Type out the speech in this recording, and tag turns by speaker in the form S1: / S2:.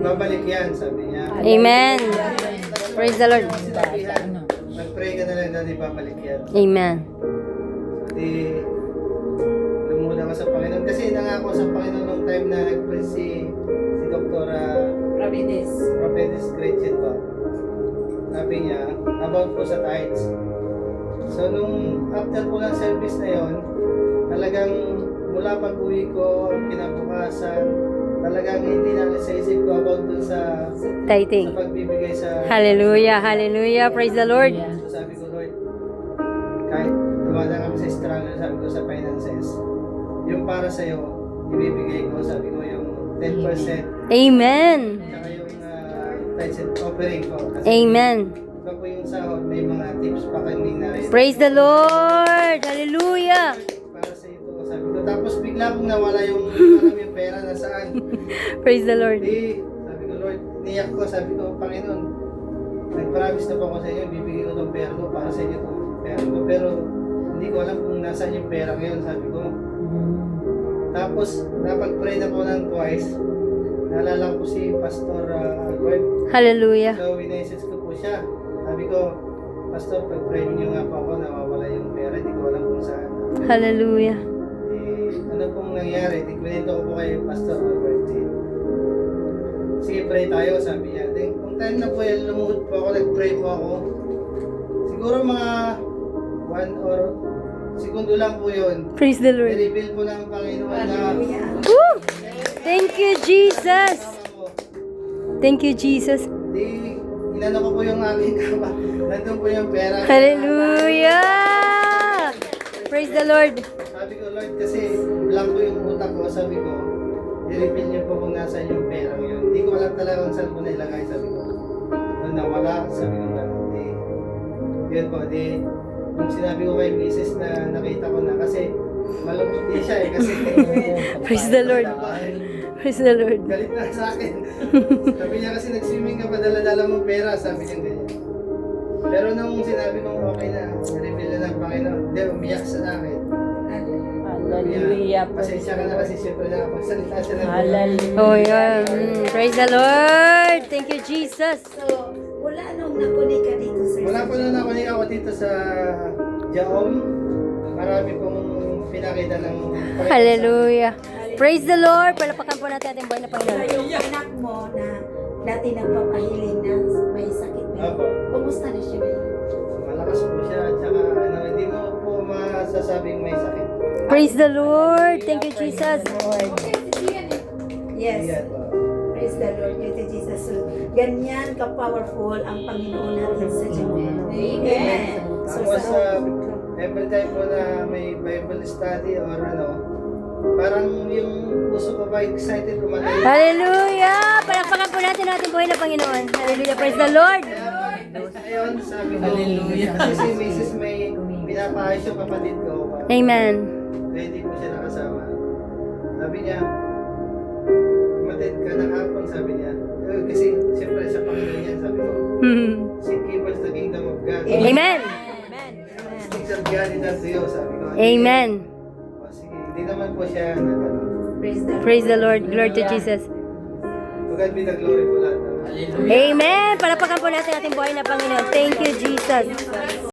S1: babalik yan, sabi niya.
S2: Amen. Praise the Lord.
S1: Sinabihan, nag-pray ka na lang na babalik yan.
S2: Amen.
S1: Di, lumuna ka sa Panginoon. Kasi nangako sa Panginoon nung time na nag-pray si Dr. Prophetess Gretchen pa. Sabi niya, about po sa tithes. So, nung after po ng service na yon, talagang mula pag-uwi ko, ang kinabukasan, talagang hindi na sa isip ko about dun sa
S2: Tithing.
S1: pagbibigay sa...
S2: Hallelujah. Hallelujah. Praise the Lord.
S1: So, sabi ko, Lord, kahit dumadaan kami sa struggle, sabi ko sa finances, yung para sa'yo, ibibigay ko, sabi ko, yung 10%,
S2: Amen.
S1: saka yung tithes and offering ko. Kasi
S2: Amen.
S1: iba po yung sahod, may mga tips pa kami na rin.
S2: Praise the Lord. Hallelujah.
S1: Para sa ito, sabi ko. Tapos bigla kong nawala yung, alam yung pera na saan.
S2: Praise the Lord.
S1: Di, sabi ko, Lord, niyak ko, sabi ko, Panginoon, nag-promise na po ako sa inyo, bibigay ko itong pera ko para sa inyo itong pera ko. Pero hindi ko alam kung nasaan yung pera ngayon, sabi ko. Tapos, napag-pray na po ng twice. Naalala ko si Pastor Albert.
S2: Hallelujah.
S1: So, winaisis ko po siya. Sabi ko, Pastor, pag-pray niyo nga po ako, nawawala yung pera, hindi ko alam kung saan.
S2: Hallelujah.
S1: Ano pong nangyari? Kwento ko po kay Pastor Albert. Sige, pray tayo, sabi niya. Then, kung time na po yan, lumuhod po ako, nag-pray po ako. Siguro mga 1 or segundo lang po yun.
S2: Praise the Lord.
S1: I-reveal po ng Panginoon na
S2: Woo! Thank you, Jesus. Thank you, Jesus.
S1: di, inano ko po yung aking kama. Nandun po yung pera.
S2: Hallelujah. Praise the Lord.
S1: Sabi ko, Lord, kasi blanco yung utak ko. Sabi ko, i-reveal niyo po kung nasaan yung pera yun. Hindi ko alam talaga kung saan ko nailagay. Sabi ko, nung nawala, sabi ko na, yun po, nung sinabi ko kay Mrs. na nakita ko na, kasi malungkot din siya eh, kasi
S2: Praise the Lord. Praise the Lord.
S1: galit na sa akin. Sabi niya kasi nag-swimming ka pa, dala-dala mong pera, sabi niya ganyan. Pero nung sinabi kong okay na, reveal na ng Panginoon, hindi, umiyak sa akin.
S3: Hallelujah.
S1: Pasensya ka na kasi siyempre nakapagsalita siya ng
S3: Hallelujah.
S2: Oh, yeah. Praise the Lord. Thank you, Jesus.
S4: So, wala nung nakunik ka dito, sir.
S1: Wala pa na nakunik ako dito sa Jaom. Marami pong pinakita ng
S2: Hallelujah. Praise the Lord. Palapakan po natin ating buhay na
S4: So,
S2: Panginoon.
S4: yung anak mo na dati nagpapahiling na may sakit na
S1: Apo.
S4: kumusta na siya ngayon?
S1: Malakas po siya, tsaka hindi mo po masasabing may sakit.
S2: Praise the Lord. Thank you, Jesus.
S4: Yes.
S1: Ayan po.
S4: Praise the Lord. Thank you, Jesus. So, ganyan ka-powerful ang Panginoon natin sa Diyos. Amen. So,
S1: Tapos
S4: sa
S1: every time po na may Bible study or parang yung puso ko pa excited umatay.
S2: Hallelujah. Palapakan po natin ating buhay na Panginoon. Hallelujah. Praise the Lord.
S1: Ngayon, sabi ko, kasi si Mrs. may pinapaayos yung kapatid ko.
S2: Amen.
S1: Kaya hindi ko siya nakasama. Sabi niya, umatid ka ng hapon, sabi niya. Kasi siyempre sa Panginoon yan, sabi ko, seek ye first the kingdom of God.
S2: Amen.
S1: Things of God is unto you, sabi ko.
S2: Amen.
S1: O, sige, hindi naman po siya nagano.
S2: Praise the Lord. Glory to Jesus.
S1: To God be the glory po lahat.
S2: Amen. Palapakan po natin ating buhay na Panginoon. Thank you, Jesus.